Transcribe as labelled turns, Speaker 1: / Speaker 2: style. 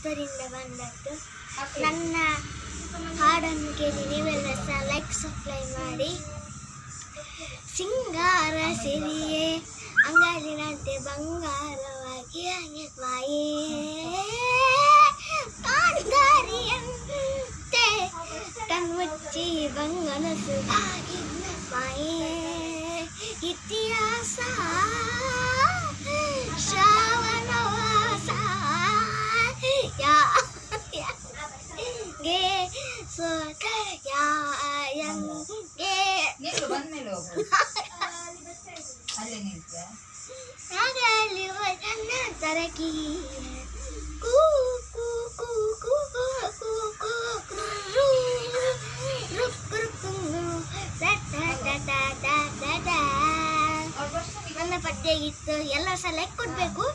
Speaker 1: ಪುತ್ತೂರಿಂದ ಬಂದದ್ದು. ನನ್ನ ಹಾಡನ್ನು ಕೇಳಿ ನೀವೆಲ್ಲ ಸಹ ಲೈಕ್ ಸಬ್ಸ್ಕ್ರೈಬ್ ಮಾಡಿ. ಸಿಂಗಾರ ಸಿರಿಯೇ ಅಂಗಾಲಿನಂತೆ ಬಂಗಾರವಾಗಿ ಮಾಯೇ ಕಾಂತಾರಿಯಂತೆ ಕಣ್ಮುಚ್ಚಿ ಬಂಗನಸು ಮಾಯೇ ಇತಿಹಾಸ ಶ್ರಾವಣವಾಸ ಗೆ ತರಕಿ ನನ್ನ ಪದ್ಯ ಇತ್ತು. ಎಲ್ಲ ಸಹ ಲೈಕ್ ಕೊಡ್ಬೇಕು.